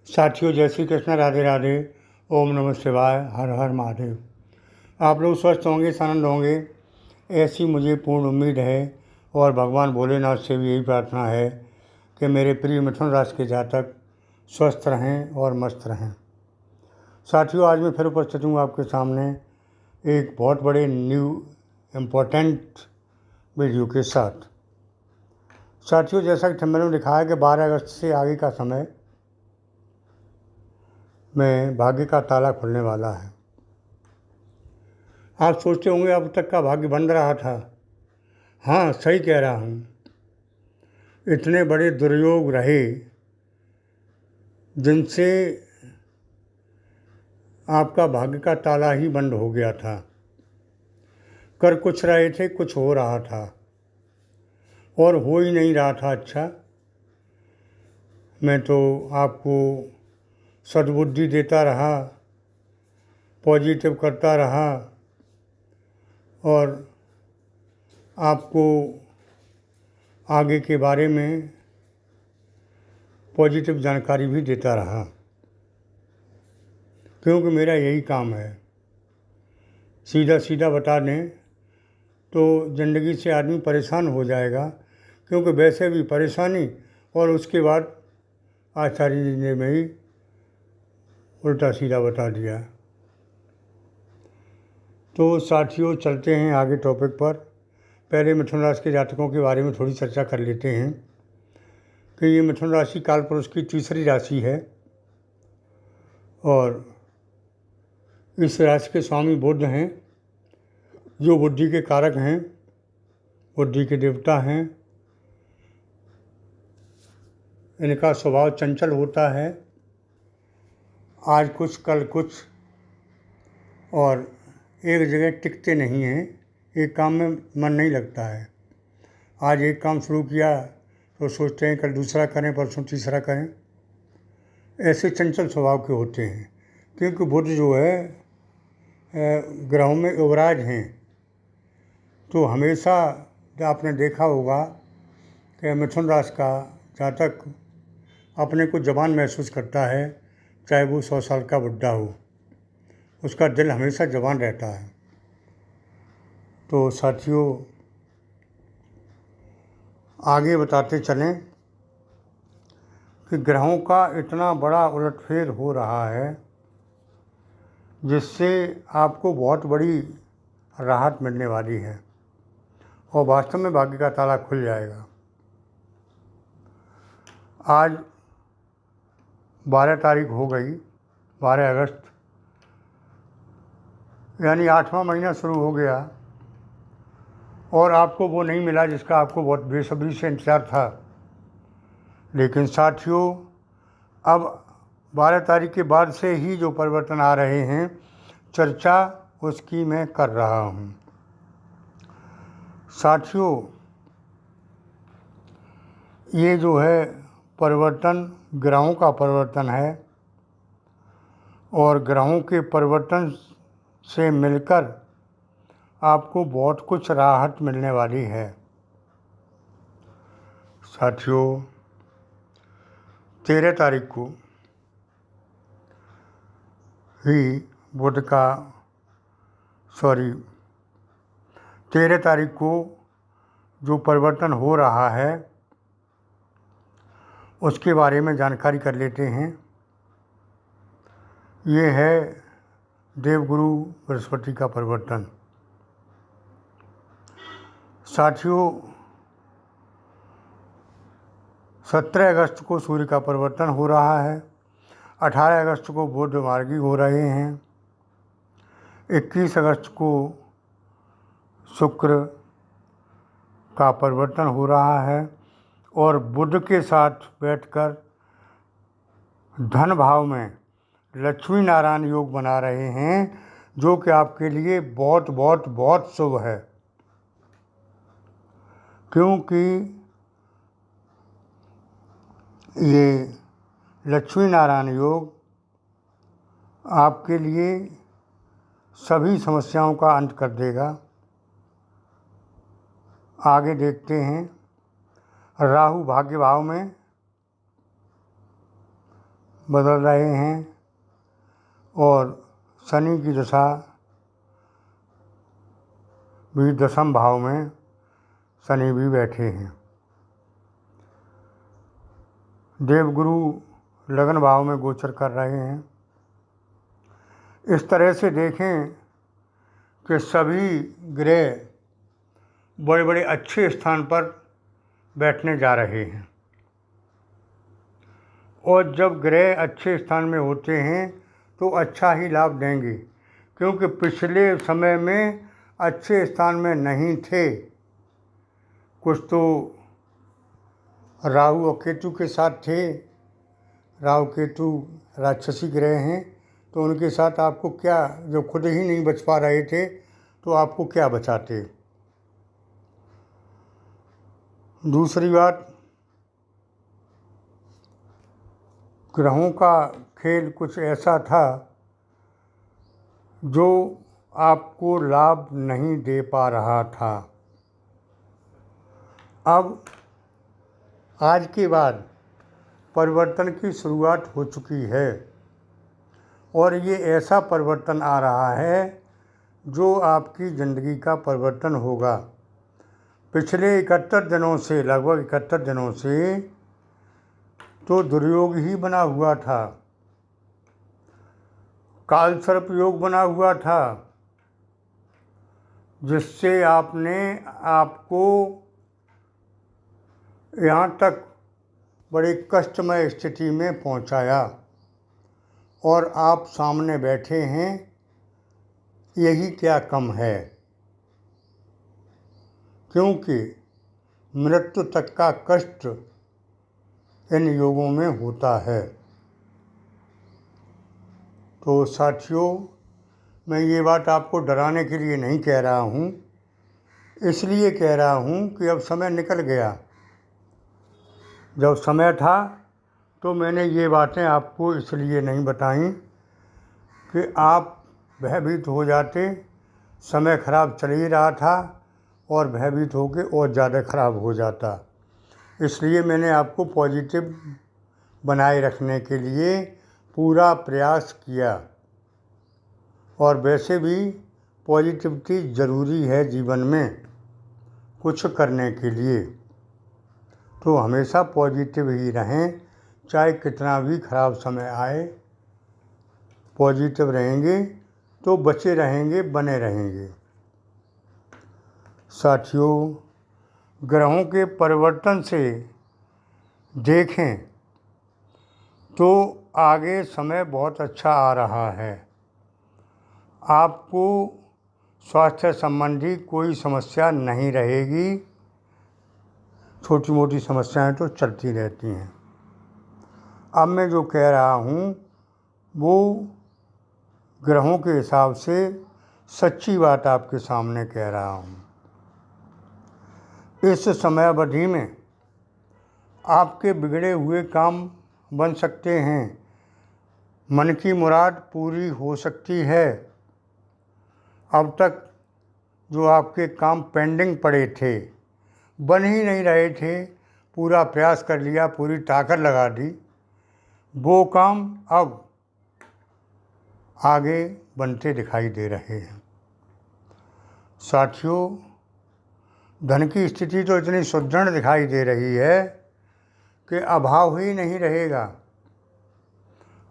साथियों, जय श्री कृष्ण, राधे राधे, ओम नमः शिवाय, हर हर महादेव। आप लोग स्वस्थ होंगे, आनंद होंगे, ऐसी मुझे पूर्ण उम्मीद है। और भगवान भोलेनाथ से भी यही प्रार्थना है कि मेरे प्रिय मिथुन राशि के जातक स्वस्थ रहें और मस्त रहें। साथियों, आज मैं फिर उपस्थित हूँ आपके सामने एक बहुत बड़े न्यू इम्पोर्टेंट वीडियो के साथ। साथियों, जैसा कि थंबनेल में लिखा है कि 12 अगस्त से आगे का समय में भाग्य का ताला खुलने वाला है। आप सोचते होंगे अब तक का भाग्य बंद रहा था। हाँ, सही कह रहा हूँ। इतने बड़े दुर्योग रहे जिनसे आपका भाग्य का ताला ही बंद हो गया था। कर कुछ रहे थे, कुछ हो रहा था और हो ही नहीं रहा था। अच्छा, मैं तो आपको सद्बुद्धि देता रहा, पॉजिटिव करता रहा और आपको आगे के बारे में पॉजिटिव जानकारी भी देता रहा, क्योंकि मेरा यही काम है। सीधा सीधा बता दें तो ज़िंदगी से आदमी परेशान हो जाएगा, क्योंकि वैसे भी परेशानी और उसके बाद आचार्य जी ने में ही उल्टा सीधा बता दिया। तो साथियों, चलते हैं आगे टॉपिक पर। पहले मिथुन राशि के जातकों के बारे में थोड़ी चर्चा कर लेते हैं कि ये मिथुन राशि कालपुरुष की तीसरी राशि है और इस राशि के स्वामी बुध हैं, जो बुद्धि के कारक हैं, बुद्धि के देवता हैं। इनका स्वभाव चंचल होता है, आज कुछ कल कुछ, और एक जगह टिकते नहीं हैं। एक काम में मन नहीं लगता है। आज एक काम शुरू किया तो सोचते हैं कल दूसरा करें, परसों तीसरा करें। ऐसे चंचल स्वभाव के होते हैं, क्योंकि बुध जो है ग्रहों में युवराज हैं। तो हमेशा आपने देखा होगा कि मिथुन राशि का जातक अपने को जवान महसूस करता है, चाहे वो 100 साल का बुढ़ा हो, उसका दिल हमेशा जवान रहता है। तो साथियों, आगे बताते चलें कि ग्रहों का इतना बड़ा उलटफेर हो रहा है जिससे आपको बहुत बड़ी राहत मिलने वाली है और वास्तव में भाग्य का ताला खुल जाएगा। आज 12 तारीख हो गई, 12 अगस्त, यानी 8वां महीना शुरू हो गया और आपको वो नहीं मिला जिसका आपको बहुत बेसब्री से इंतजार था। लेकिन साथियों, अब 12 तारीख के बाद से ही जो परिवर्तन आ रहे हैं, चर्चा उसकी मैं कर रहा हूँ। साथियों, ये जो है परिवर्तन ग्रहों का परिवर्तन है और ग्रहों के परिवर्तन से मिलकर आपको बहुत कुछ राहत मिलने वाली है। साथियों, 13 तारीख को ही बुध का 13 तारीख को जो परिवर्तन हो रहा है उसके बारे में जानकारी कर लेते हैं। ये है देवगुरु बृहस्पति का परिवर्तन। साथियों, 17 अगस्त को सूर्य का परिवर्तन हो रहा है, 18 अगस्त को बुध मार्गी हो रहे हैं, 21 अगस्त को शुक्र का परिवर्तन हो रहा है और बुध के साथ बैठकर धन भाव में लक्ष्मी नारायण योग बना रहे हैं, जो कि आपके लिए बहुत बहुत बहुत शुभ है। क्योंकि ये लक्ष्मी नारायण योग आपके लिए सभी समस्याओं का अंत कर देगा। आगे देखते हैं। राहु भाग्य भाव में, बदल रहे हैं और शनि की दशा भी 10वें भाव में शनि भी बैठे हैं। देवगुरु लगन भाव में गोचर कर रहे हैं। इस तरह से देखें कि सभी ग्रह बड़े बड़े अच्छे स्थान पर बैठने जा रहे हैं और जब ग्रह अच्छे स्थान में होते हैं तो अच्छा ही लाभ देंगे, क्योंकि पिछले समय में अच्छे स्थान में नहीं थे। कुछ तो राहु और केतु के साथ थे। राहु केतु राक्षसी ग्रह हैं, तो उनके साथ आपको क्या, जो खुद ही नहीं बच पा रहे थे तो आपको क्या बचाते। दूसरी बात, ग्रहों का खेल कुछ ऐसा था जो आपको लाभ नहीं दे पा रहा था। अब आज के बाद परिवर्तन की शुरुआत हो चुकी है और ये ऐसा परिवर्तन आ रहा है जो आपकी ज़िंदगी का परिवर्तन होगा। पिछले 71 दिनों से, लगभग 71 दिनों से तो दुर्योग ही बना हुआ था, काल सर्प योग बना हुआ था, जिससे आपको यहाँ तक बड़ी कष्टमय स्थिति में पहुँचाया और आप सामने बैठे हैं। यही क्या कम है, क्योंकि मृत्यु तक का कष्ट इन योगों में होता है। तो साथियों, मैं ये बात आपको डराने के लिए नहीं कह रहा हूँ, इसलिए कह रहा हूँ कि अब समय निकल गया। जब समय था तो मैंने ये बातें आपको इसलिए नहीं बताई कि आप भयभीत हो जाते। समय खराब चल ही रहा था और भयभीत होकर और ज़्यादा खराब हो जाता। इसलिए मैंने आपको पॉजिटिव बनाए रखने के लिए पूरा प्रयास किया। और वैसे भी पॉजिटिविटी ज़रूरी है जीवन में कुछ करने के लिए, तो हमेशा पॉजिटिव ही रहें। चाहे कितना भी ख़राब समय आए, पॉजिटिव रहेंगे तो बचे रहेंगे, बने रहेंगे। साथियों, ग्रहों के परिवर्तन से देखें तो आगे समय बहुत अच्छा आ रहा है। आपको स्वास्थ्य संबंधी कोई समस्या नहीं रहेगी। छोटी मोटी समस्याएं तो चलती रहती हैं। अब मैं जो कह रहा हूँ वो ग्रहों के हिसाब से सच्ची बात आपके सामने कह रहा हूँ। इस समय अवधि में आपके बिगड़े हुए काम बन सकते हैं, मन की मुराद पूरी हो सकती है। अब तक जो आपके काम पेंडिंग पड़े थे, बन ही नहीं रहे थे, पूरा प्रयास कर लिया, पूरी ताकत लगा दी, वो काम अब आगे बनते दिखाई दे रहे हैं। साथियों, धन की स्थिति तो इतनी सुदृढ़ दिखाई दे रही है कि अभाव ही नहीं रहेगा।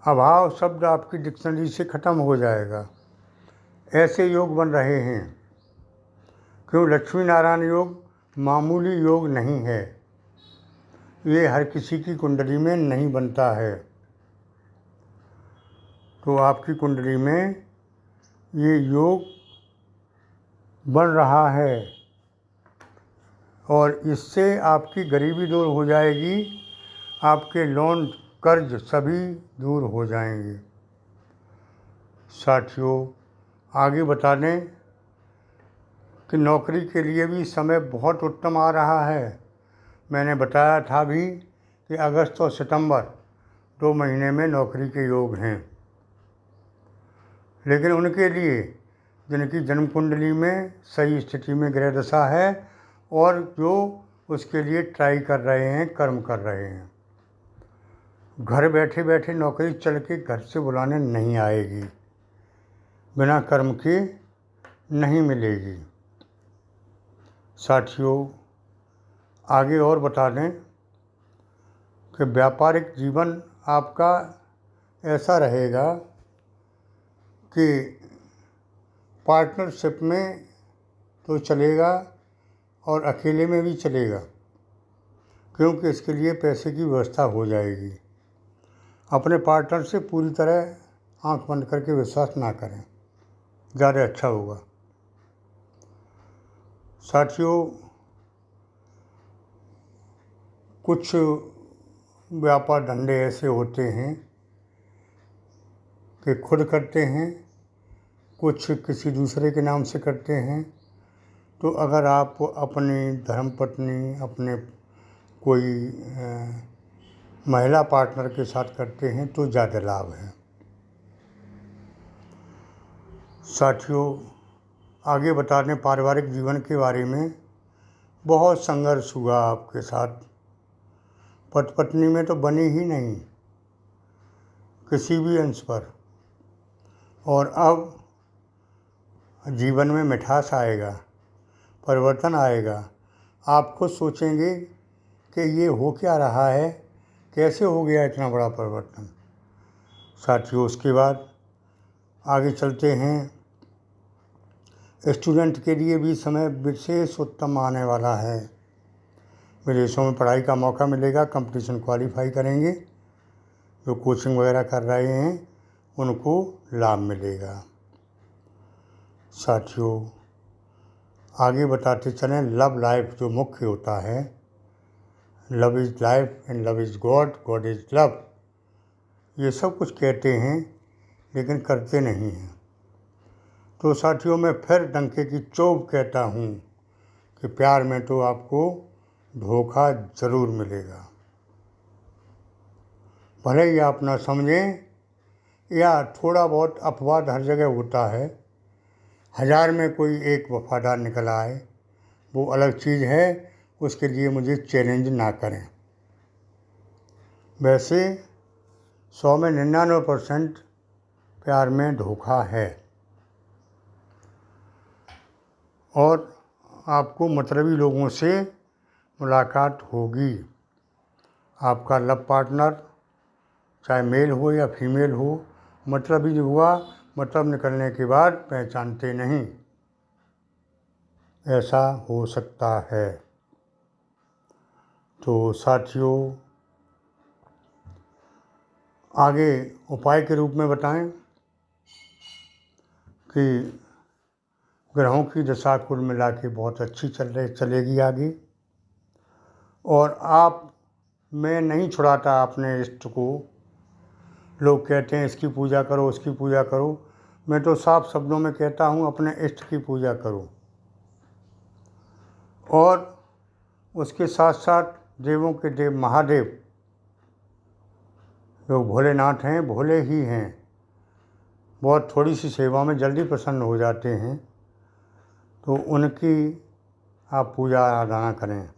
अभाव शब्द आपकी डिक्शनरी से ख़त्म हो जाएगा। ऐसे योग बन रहे हैं। क्यों? लक्ष्मी नारायण योग मामूली योग नहीं है। ये हर किसी की कुंडली में नहीं बनता है। तो आपकी कुंडली में ये योग बन रहा है और इससे आपकी गरीबी दूर हो जाएगी, आपके लोन कर्ज सभी दूर हो जाएंगे। साथियों, आगे बता दें कि नौकरी के लिए भी समय बहुत उत्तम आ रहा है। मैंने बताया था भी कि अगस्त और सितंबर 2 महीने में नौकरी के योग हैं, लेकिन उनके लिए जिनकी जन्म कुंडली में सही स्थिति में ग्रह दशा है और जो उसके लिए ट्राई कर रहे हैं, कर्म कर रहे हैं। घर बैठे बैठे नौकरी चल के घर से बुलाने नहीं आएगी, बिना कर्म के नहीं मिलेगी। साथियों, आगे और बता दें कि व्यापारिक जीवन आपका ऐसा रहेगा कि पार्टनरशिप में तो चलेगा और अकेले में भी चलेगा, क्योंकि इसके लिए पैसे की व्यवस्था हो जाएगी। अपने पार्टनर से पूरी तरह आंख बंद करके विश्वास ना करें, ज़्यादा अच्छा होगा। साथियों, कुछ व्यापार धंधे ऐसे होते हैं कि खुद करते हैं, कुछ किसी दूसरे के नाम से करते हैं। तो अगर आप अपनी धर्मपत्नी, अपने कोई महिला पार्टनर के साथ करते हैं तो ज़्यादा लाभ है। साथियों, आगे बता दें पारिवारिक जीवन के बारे में। बहुत संघर्ष हुआ आपके साथ, पति पत्नी में तो बनी ही नहीं किसी भी अंश पर, और अब जीवन में मिठास आएगा, परिवर्तन आएगा। आप खुद सोचेंगे कि ये हो क्या रहा है, कैसे हो गया इतना बड़ा परिवर्तन। साथियों, उसके बाद आगे चलते हैं। स्टूडेंट के लिए भी समय विशेष उत्तम आने वाला है। विदेशों में पढ़ाई का मौका मिलेगा, कंपटीशन क्वालिफाई करेंगे, जो कोचिंग वगैरह कर रहे हैं उनको लाभ मिलेगा। साथियों, आगे बताते चलें, लव लाइफ जो मुख्य होता है, love is life and love is God, God is love, ये सब कुछ कहते हैं लेकिन करते नहीं हैं। तो साथियों, मैं फिर डंके की चोट कहता हूँ कि प्यार में तो आपको धोखा ज़रूर मिलेगा। भले ही आप ना समझें या थोड़ा बहुत अपवाद हर जगह होता है, 1000 में कोई एक वफादार निकल आए वो अलग चीज़ है, उसके लिए मुझे चैलेंज ना करें। वैसे 100 में 99% प्यार में धोखा है, और आपको मतलबी लोगों से मुलाकात होगी। आपका लव पार्टनर चाहे मेल हो या फीमेल हो, मतलबी हुआ, मतलब निकलने के बाद पहचानते नहीं, ऐसा हो सकता है। तो साथियों, आगे उपाय के रूप में बताएं कि ग्रहों की दशा कुल मिला के बहुत अच्छी चलेगी आगे, और आप, मैं नहीं छुड़ाता अपने इष्ट को। लोग कहते हैं इसकी पूजा करो, उसकी पूजा करो, मैं तो साफ शब्दों में कहता हूँ अपने इष्ट की पूजा करो। और उसके साथ साथ देवों के देव महादेव जो भोलेनाथ हैं, भोले ही हैं, बहुत थोड़ी सी सेवा में जल्दी प्रसन्न हो जाते हैं। तो उनकी आप पूजा आराधना करें,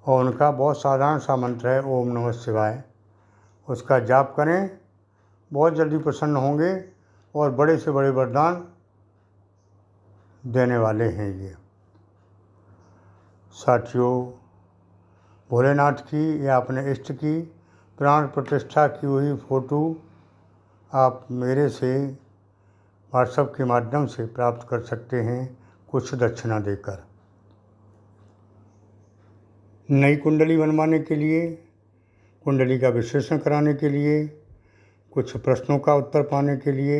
और उनका बहुत साधारण सा मंत्र है, ओम नमः शिवाय, उसका जाप करें, बहुत जल्दी प्रसन्न होंगे और बड़े से बड़े वरदान देने वाले हैं ये। साथियों, भोलेनाथ की या अपने इष्ट की प्राण प्रतिष्ठा की हुई फ़ोटो आप मेरे से व्हाट्सएप के माध्यम से प्राप्त कर सकते हैं, कुछ दक्षिणा देकर। नई कुंडली बनवाने के लिए, कुंडली का विश्लेषण कराने के लिए, कुछ प्रश्नों का उत्तर पाने के लिए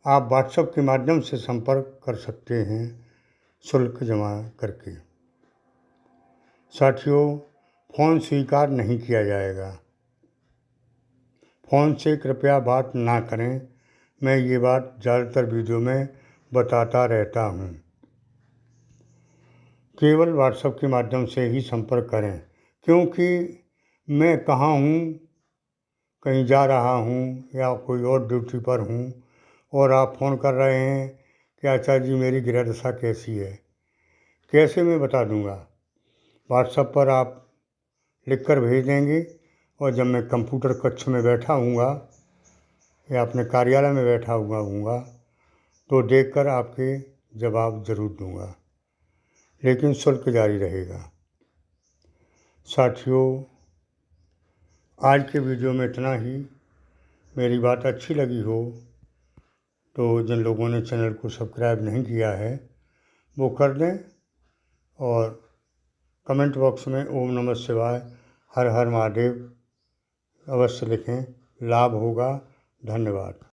आप व्हाट्सएप के माध्यम से संपर्क कर सकते हैं, शुल्क जमा करके। साथियों, फ़ोन स्वीकार नहीं किया जाएगा। फ़ोन से कृपया बात ना करें, मैं ये बात ज़्यादातर वीडियो में बताता रहता हूँ। केवल व्हाट्सएप के माध्यम से ही संपर्क करें, क्योंकि मैं कहाँ हूँ, कहीं जा रहा हूँ या कोई और ड्यूटी पर हूँ, और आप फ़ोन कर रहे हैं कि आचार्य जी मेरी गृह दशा कैसी है, कैसे मैं बता दूँगा। व्हाट्सएप पर आप लिख कर भेज देंगे, और जब मैं कंप्यूटर कक्ष में बैठा हूँगा या अपने कार्यालय में बैठा हुआ हूँगा तो देखकर आपके जवाब ज़रूर दूँगा, लेकिन शुल्क जारी रहेगा। साथियों, आज के वीडियो में इतना ही। मेरी बात अच्छी लगी हो तो जिन लोगों ने चैनल को सब्सक्राइब नहीं किया है वो कर दें और कमेंट बॉक्स में ओम नमः शिवाय, हर हर महादेव अवश्य लिखें। लाभ होगा। धन्यवाद।